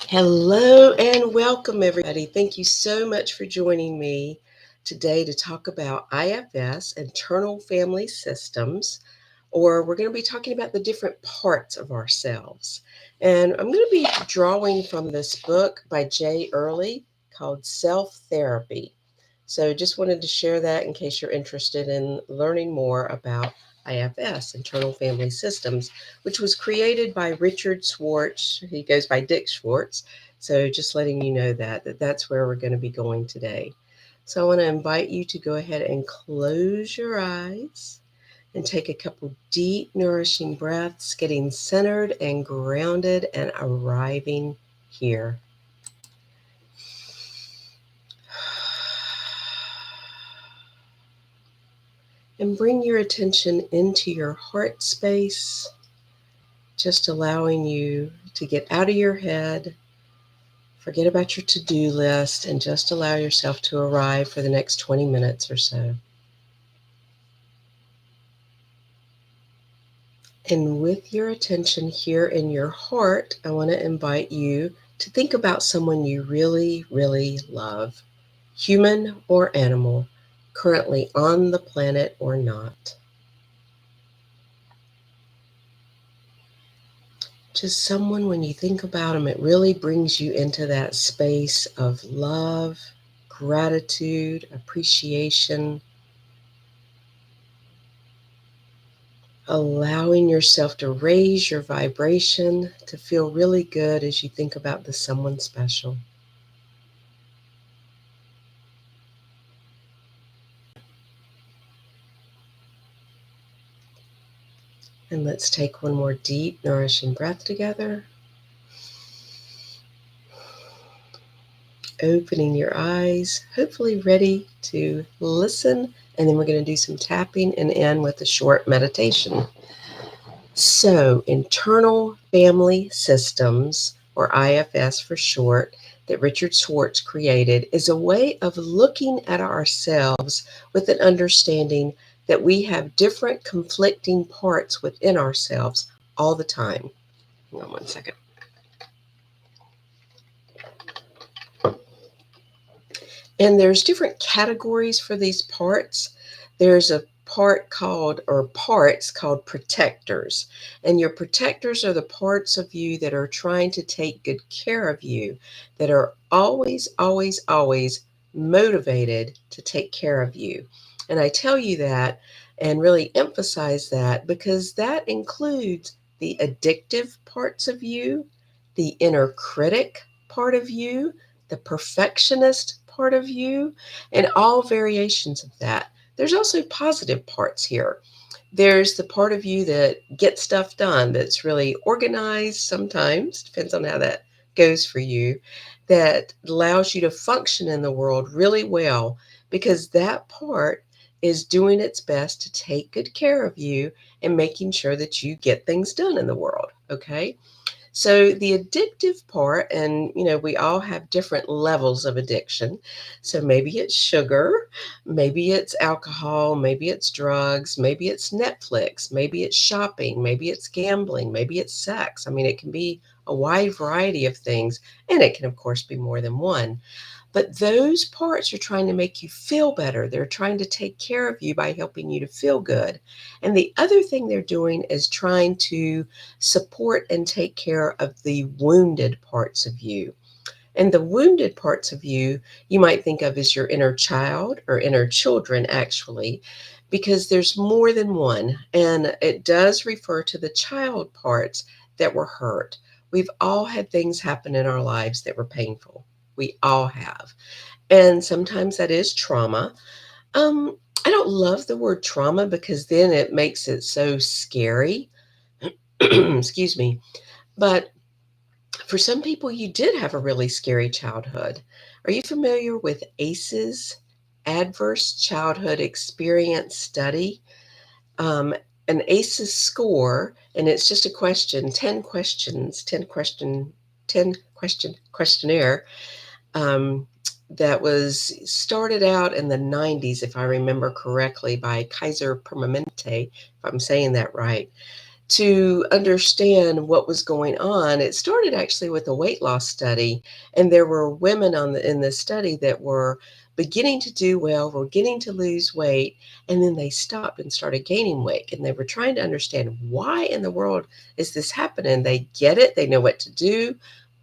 Hello and welcome, everybody. Thank you so much for joining me today to talk about IFS, internal family systems, or we're going to be talking about the different parts of ourselves. And I'm going to be drawing from this book by Jay Earley called Self Therapy. So just wanted to share that in case you're interested in learning more about IFS, internal family systems, which was created by Richard Schwartz. He goes by Dick Schwartz. So just letting you know that's where we're going to be going today. So I want to invite you to go ahead and close your eyes and take a couple deep, nourishing breaths, getting centered and grounded and arriving here. And bring your attention into your heart space, just allowing you to get out of your head, forget about your to-do list, and just allow yourself to arrive for the next 20 minutes or so. And with your attention here in your heart, I want to invite you to think about someone you really, really love, human or animal, currently on the planet or not. Just someone, when you think about them, it really brings you into that space of love, gratitude, appreciation, allowing yourself to raise your vibration to feel really good as you think about the someone special. And let's take one more deep, nourishing breath together. Opening your eyes, hopefully ready to listen. And then we're going to do some tapping and end with a short meditation. So, internal family systems, or IFS for short, that Richard Schwartz created is a way of looking at ourselves with an understanding that we have different conflicting parts within ourselves all the time. Hang on one second. And there's different categories for these parts. There's a part called, or parts called protectors. And your protectors are the parts of you that are trying to take good care of you, that are always, always, always motivated to take care of you. And I tell you that and really emphasize that because that includes the addictive parts of you, the inner critic part of you, the perfectionist part of you, and all variations of that. There's also positive parts here. There's the part of you that gets stuff done, that's really organized sometimes, depends on how that goes for you, that allows you to function in the world really well because that part is doing its best to take good care of you and making sure that you get things done in the world. Okay. So the addictive part, and we all have different levels of addiction. So maybe it's sugar, maybe it's alcohol, maybe it's drugs, maybe it's Netflix, maybe it's shopping, maybe it's gambling, maybe it's sex. I mean, it can be a wide variety of things, and it can, of course, be more than one. But those parts are trying to make you feel better. They're trying to take care of you by helping you to feel good. And the other thing they're doing is trying to support and take care of the wounded parts of you. And the wounded parts of you, you might think of as your inner child or inner children, actually, because there's more than one. And it does refer to the child parts that were hurt. We've all had things happen in our lives that were painful. We all have. And sometimes that is trauma. I don't love the word trauma because then it makes it so scary. Excuse me. But for some people, you did have a really scary childhood. Are you familiar with ACEs, Adverse Childhood Experience Study? Um, an ACEs score, and it's just a question, 10 questions, 10 question questionnaire um, that was started out in the 90s, if I remember correctly, by Kaiser Permanente, if I'm saying that right. to understand what was going on. It started actually with a weight loss study, and there were women in this study that were beginning to do well, were getting to lose weight, and then they stopped and started gaining weight. And they were trying to understand, why in the world is this happening? They get it, they know what to do.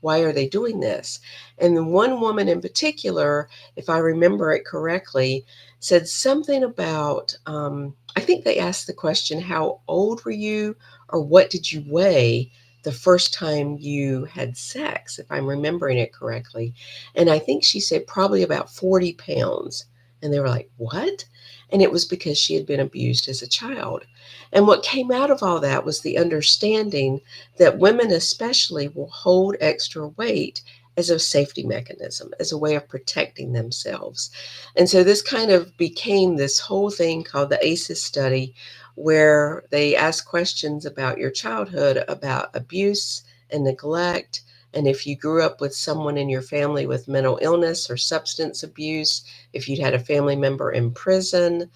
Why are they doing this? And the one woman in particular, if I remember it correctly, said something about, I think they asked the question, how old were you, or what did you weigh the first time you had sex, if I'm remembering it correctly. And I think she said probably about 40 pounds. And they were like, what? And it was because she had been abused as a child. And what came out of all that was the understanding that women, especially, will hold extra weight as a safety mechanism, as a way of protecting themselves. And so this kind of became this whole thing called the ACEs study, where they ask questions about your childhood, about abuse and neglect, and if you grew up with someone in your family with mental illness or substance abuse, if you'd had a family member in prison.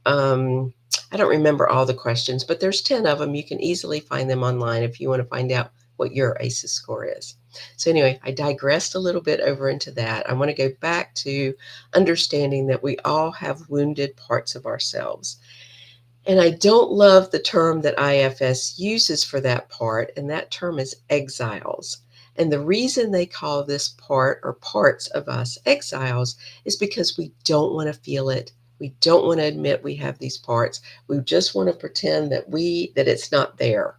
I don't remember all the questions, but there's 10 of them. You can easily find them online if you want to find out what your ACEs score is. So anyway, I digressed a little bit over into that. I want to go back to understanding that we all have wounded parts of ourselves. And I don't love the term that IFS uses for that part, and that term is exiles. And the reason they call this part or parts of us exiles is because we don't want to feel it. We don't want to admit we have these parts. We just want to pretend that it's not there.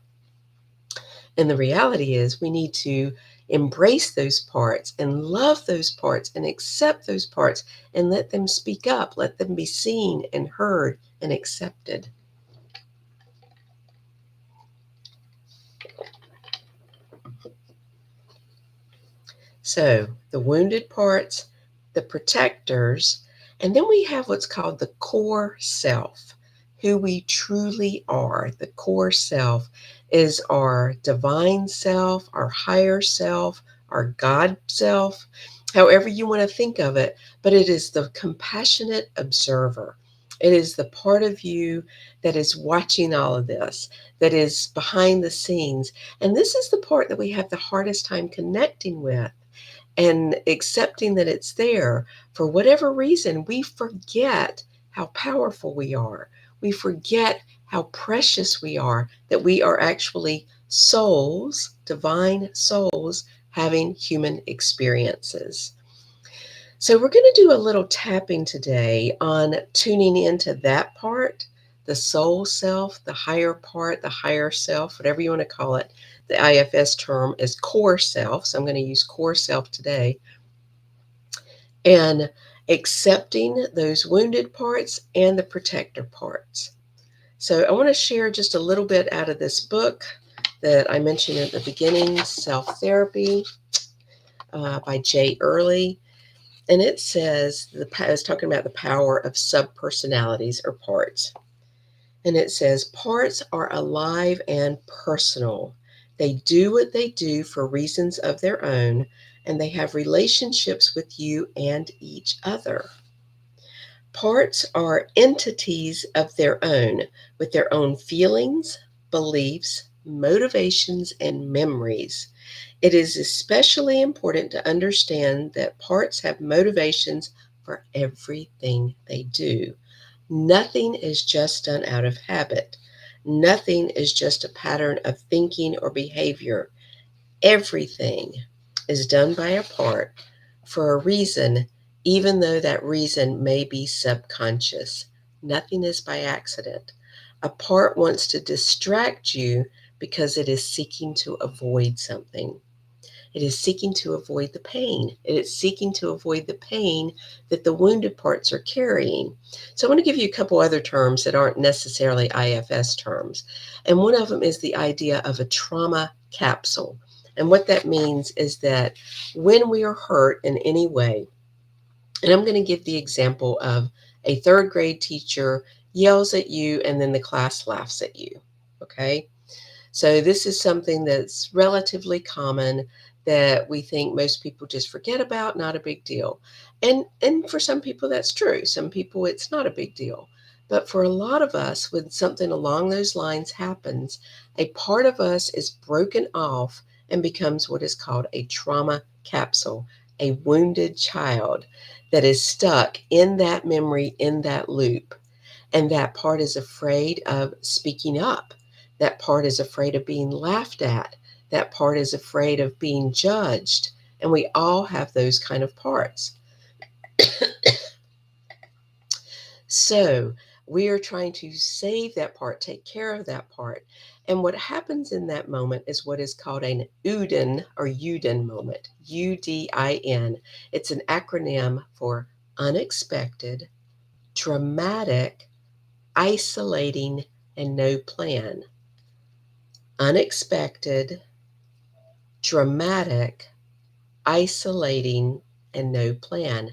And the reality is we need to embrace those parts and love those parts and accept those parts and let them speak up, let them be seen and heard and accepted. So the wounded parts, the protectors, and then we have what's called the core self, who we truly are. The core self is our divine self, our higher self, our God self, however you want to think of it, but it is the compassionate observer. It is the part of you that is watching all of this, that is behind the scenes. And this is the part that we have the hardest time connecting with and accepting that it's there. For whatever reason, we forget how powerful we are. We forget how precious we are, that we are actually souls, divine souls, having human experiences. So, we're going to do a little tapping today on tuning into that part, the soul self, the higher part, the higher self, whatever you want to call it. The IFS term is core self. So, I'm going to use core self today. And accepting those wounded parts and the protector parts. So, I want to share just a little bit out of this book that I mentioned at the beginning, Self Therapy by Jay Earley. And it says, I was talking about the power of subpersonalities or parts. And it says, parts are alive and personal. They do what they do for reasons of their own, and they have relationships with you and each other. Parts are entities of their own, with their own feelings, beliefs, motivations, and memories. It is especially important to understand that parts have motivations for everything they do. Nothing is just done out of habit. Nothing is just a pattern of thinking or behavior. Everything is done by a part for a reason, even though that reason may be subconscious. Nothing is by accident. A part wants to distract you because it is seeking to avoid something. It is seeking to avoid the pain. It is seeking to avoid the pain that the wounded parts are carrying. So I want to give you a couple other terms that aren't necessarily IFS terms. And one of them is the idea of a trauma capsule. And what that means is that when we are hurt in any way, and I'm going to give the example of a third grade teacher yells at you and then the class laughs at you. Okay. So this is something that's relatively common that we think most people just forget about, not a big deal. And for some people that's true. Some people it's not a big deal. But for a lot of us, when something along those lines happens, a part of us is broken off and becomes what is called a trauma capsule, a wounded child that is stuck in that memory, in that loop. And that part is afraid of speaking up. That part is afraid of being laughed at. That part is afraid of being judged. And we all have those kind of parts. So we are trying to save that part, take care of that part. And what happens in that moment is what is called an UDIN or UDIN moment, UDIN. It's an acronym for unexpected, dramatic, isolating, and no plan. Unexpected, dramatic, isolating, and no plan.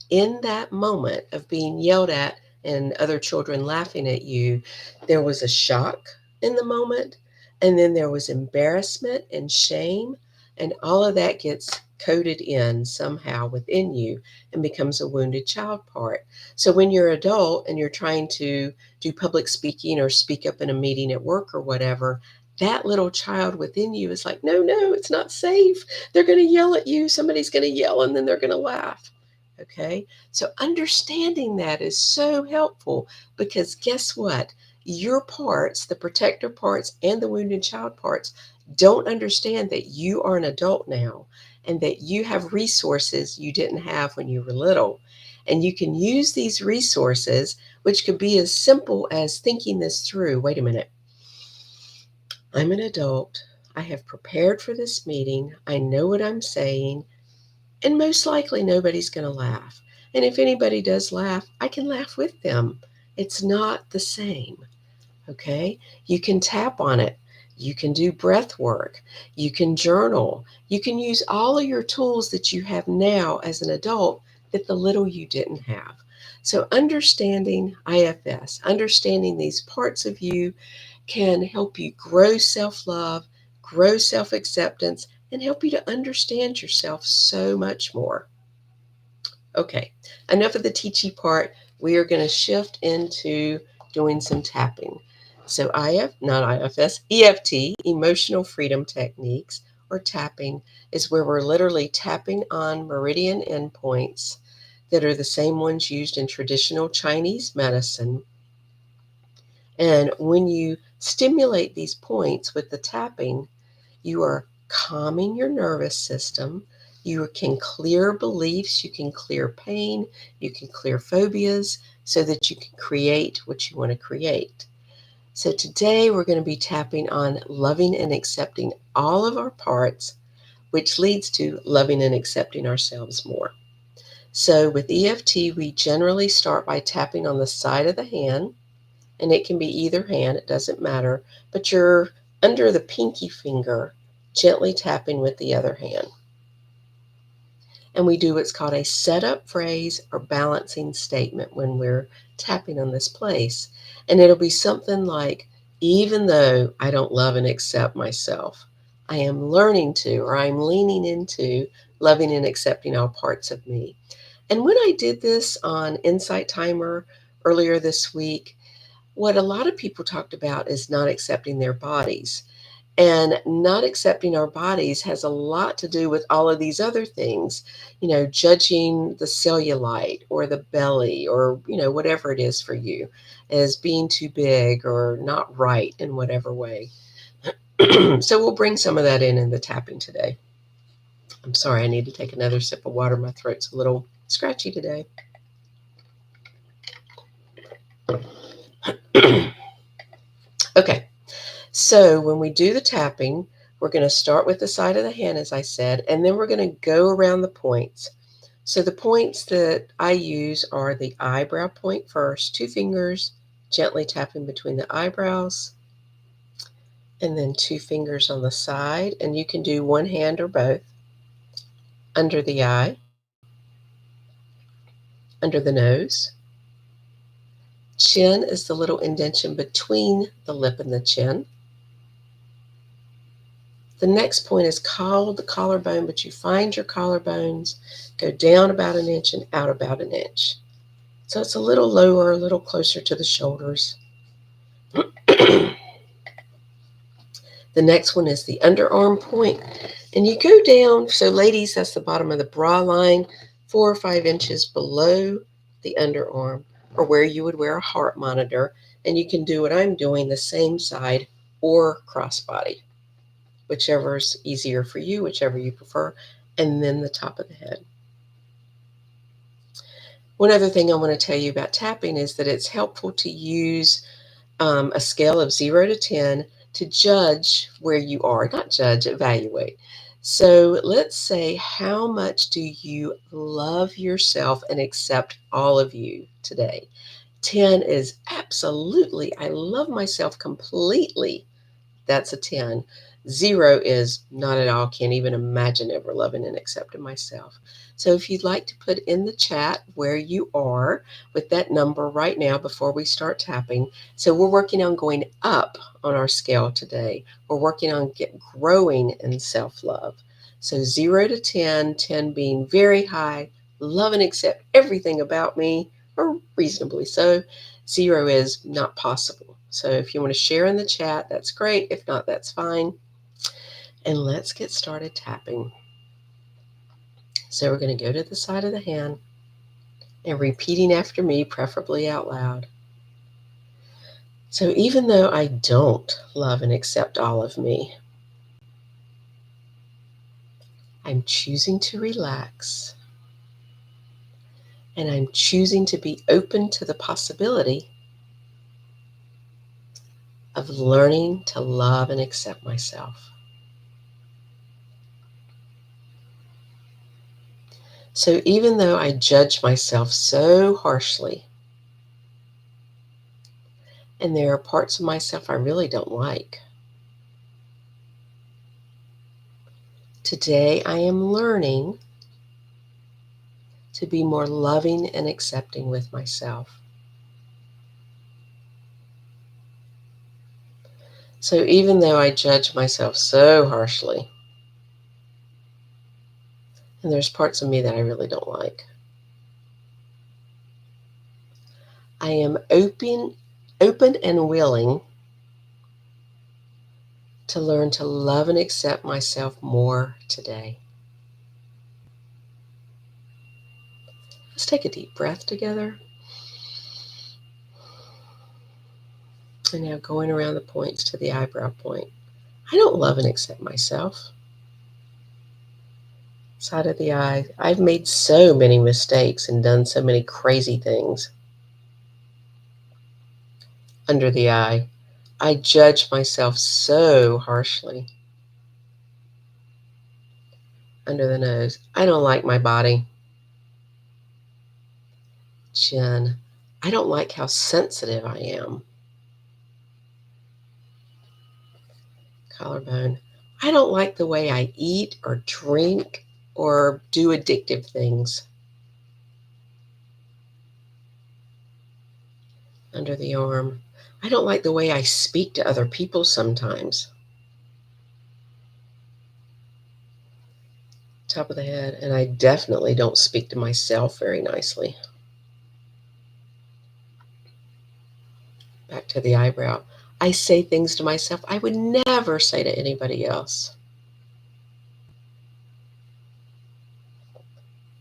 In that moment of being yelled at and other children laughing at you, there was a shock in the moment, and then there was embarrassment and shame, and all of that gets coded in somehow within you and becomes a wounded child part. So when you're an adult and you're trying to do public speaking or speak up in a meeting at work or whatever, that little child within you is like, no, no, it's not safe. They're going to yell at you. Somebody's going to yell and then they're going to laugh. Okay. So understanding that is so helpful because guess what? Your parts, the protector parts and the wounded child parts, don't understand that you are an adult now and that you have resources you didn't have when you were little. And you can use these resources, which could be as simple as thinking this through. Wait a minute. I'm an adult. I have prepared for this meeting. I know what I'm saying. And most likely nobody's going to laugh. And if anybody does laugh, I can laugh with them. It's not the same. Okay? You can tap on it. You can do breath work. You can journal. You can use all of your tools that you have now as an adult that the little you didn't have. So understanding IFS, understanding these parts of you can help you grow self-love, grow self-acceptance, and help you to understand yourself so much more. Okay, enough of the teachy part. We are going to shift into doing some tapping. So EFT, emotional freedom techniques, or tapping, is where we're literally tapping on meridian endpoints that are the same ones used in traditional Chinese medicine. And when you stimulate these points with the tapping, you are calming your nervous system. You can clear beliefs, you can clear pain, you can clear phobias so that you can create what you want to create. So today we're going to be tapping on loving and accepting all of our parts, which leads to loving and accepting ourselves more. So with EFT, we generally start by tapping on the side of the hand, and it can be either hand, it doesn't matter, but you're under the pinky finger, gently tapping with the other hand. And we do what's called a setup phrase or balancing statement when we're tapping on this place. And it'll be something like, even though I don't love and accept myself, I am learning to, or I'm leaning into loving and accepting all parts of me. And when I did this on Insight Timer earlier this week, what a lot of people talked about is not accepting their bodies. And not accepting our bodies has a lot to do with all of these other things, judging the cellulite or the belly or, whatever it is for you as being too big or not right in whatever way. So we'll bring some of that in the tapping today. I'm sorry, I need to take another sip of water. My throat's a little scratchy today. Okay, so when we do the tapping, we're going to start with the side of the hand, as I said, and then we're going to go around the points. So the points that I use are the eyebrow point first, 2 fingers gently tapping between the eyebrows, and then 2 fingers on the side, and you can do one hand or both, under the eye, under the nose. Chin is the little indentation between the lip and the chin. The next point is called the collarbone, but you find your collarbones, go down about an inch and out about an inch. So it's a little lower, a little closer to the shoulders. The next one is the underarm point. And you go down, so ladies, that's the bottom of the bra line, 4 or 5 inches below the underarm, or where you would wear a heart monitor. And you can do what I'm doing, the same side or crossbody, whichever is easier for you, whichever you prefer. And then the top of the head. One other thing I want to tell you about tapping is that it's helpful to use a scale of 0 to 10 to judge where you are, not judge, evaluate. So let's say, how much do you love yourself and accept all of you today? 10 is absolutely, I love myself completely. That's a 10. 0 is not at all, can't even imagine ever loving and accepting myself. So if you'd like to put in the chat where you are with that number right now before we start tapping. So we're working on going up on our scale today. We're working on growing in self-love. So 0 to 10, 10 being very high, love and accept everything about me, or reasonably so. 0 is not possible. So if you want to share in the chat, that's great. If not, that's fine. And let's get started tapping. So we're going to go to the side of the hand and repeating after me, preferably out loud. So even though I don't love and accept all of me, I'm choosing to relax. And I'm choosing to be open to the possibility of learning to love and accept myself. So even though I judge myself so harshly, and there are parts of myself I really don't like, today I am learning to be more loving and accepting with myself. So even though I judge myself so harshly, and there's parts of me that I really don't like, I am open and willing to learn to love and accept myself more today. Let's take a deep breath together. And now going around the points to the eyebrow point. I don't love and accept myself. Side of the eye. I've made so many mistakes and done so many crazy things. Under the eye. I judge myself so harshly. Under the nose. I don't like my body. Chin. I don't like how sensitive I am. Collarbone. I don't like the way I eat or drink or do addictive things. Under the arm. I don't like the way I speak to other people sometimes. Top of the head. And I definitely don't speak to myself very nicely. Back to the eyebrow. I say things to myself I would never say to anybody else.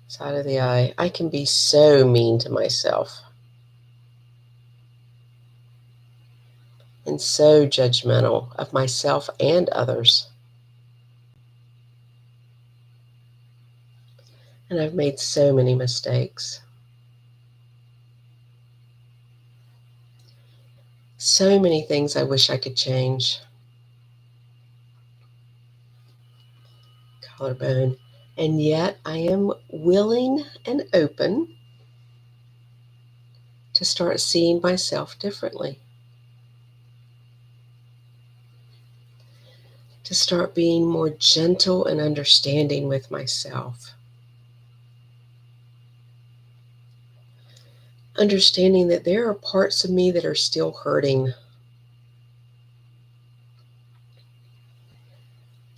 Side of the eye. I can be so mean to myself. And so judgmental of myself and others. And I've made so many mistakes. So many things I wish I could change. Collarbone. And yet I am willing and open to start seeing myself differently. To start being more gentle and understanding with myself. Understanding that there are parts of me that are still hurting.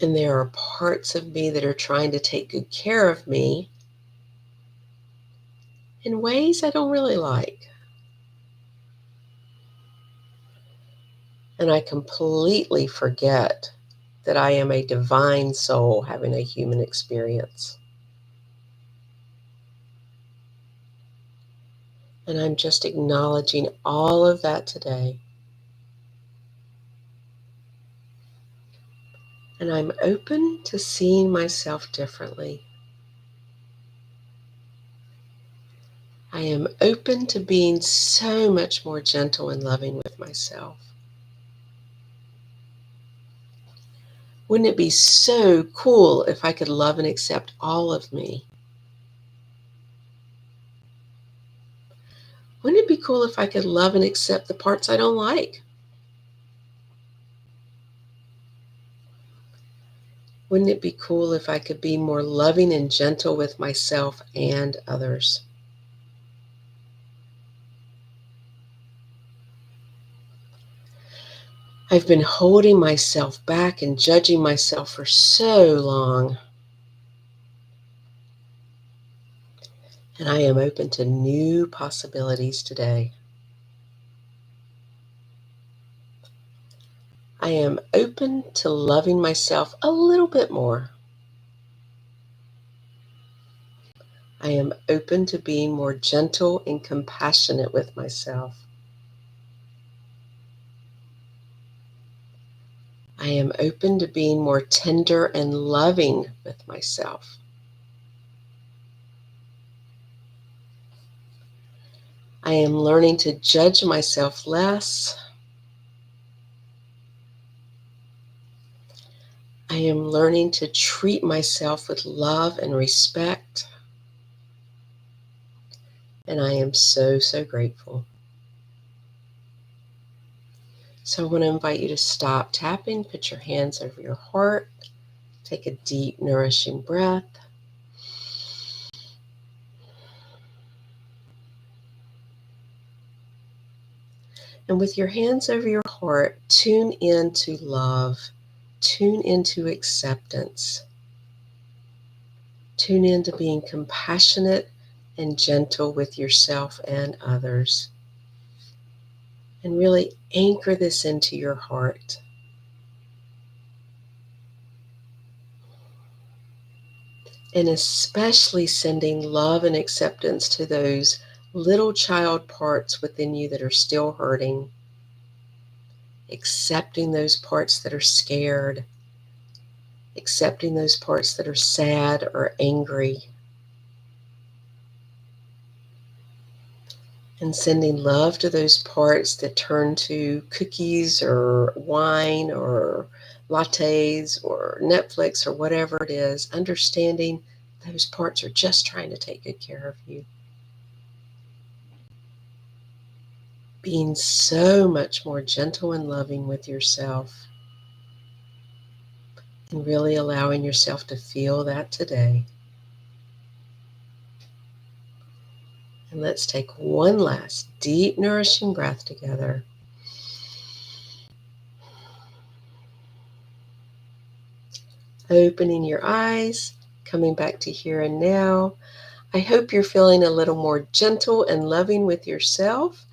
And there are parts of me that are trying to take good care of me. in ways I don't really like. And I completely forget that I am a divine soul having a human experience. And I'm just acknowledging all of that today. And I'm open to seeing myself differently. I am open to being so much more gentle and loving with myself. Wouldn't it be so cool if I could love and accept all of me? Wouldn't it be cool if I could love and accept the parts I don't like? Wouldn't it be cool if I could be more loving and gentle with myself and others? I've been holding myself back and judging myself for so long, and I am open to new possibilities today. I am open to loving myself a little bit more. I am open to being more gentle and compassionate with myself. I am open to being more tender and loving with myself. I am learning to judge myself less. I am learning to treat myself with love and respect. And I am so, so grateful. So I want to invite you to stop tapping, put your hands over your heart, take a deep, nourishing breath. And with your hands over your heart, tune into love, tune into acceptance, tune into being compassionate and gentle with yourself and others. And really anchor this into your heart. And especially sending love and acceptance to those little child parts within you that are still hurting, accepting those parts that are scared, accepting those parts that are sad or angry, and sending love to those parts that turn to cookies or wine or lattes or Netflix or whatever it is, understanding those parts are just trying to take good care of you. Being so much more gentle and loving with yourself, and really allowing yourself to feel that today. And let's take one last deep, nourishing breath together. Opening your eyes, coming back to here and now. I hope you're feeling a little more gentle and loving with yourself.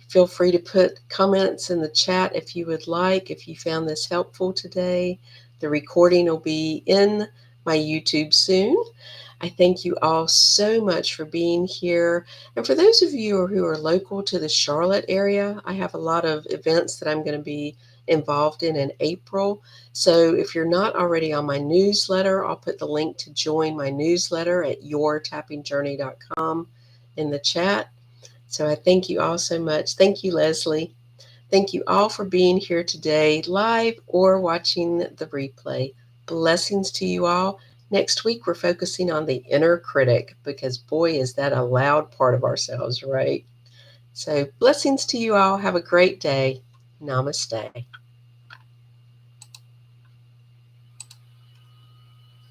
Feel free to put comments in the chat if you would like, if you found this helpful today. The recording will be in my YouTube soon. I thank you all so much for being here. And for those of you who are local to the Charlotte area, I have a lot of events that I'm going to be involved in April. So if you're not already on my newsletter, I'll put the link to join my newsletter at yourtappingjourney.com in the chat. So I thank you all so much. Thank you, Leslie. Thank you all for being here today, live or watching the replay. Blessings to you all. Next week, we're focusing on the inner critic because, boy, is that a loud part of ourselves, right? So blessings to you all. Have a great day. Namaste.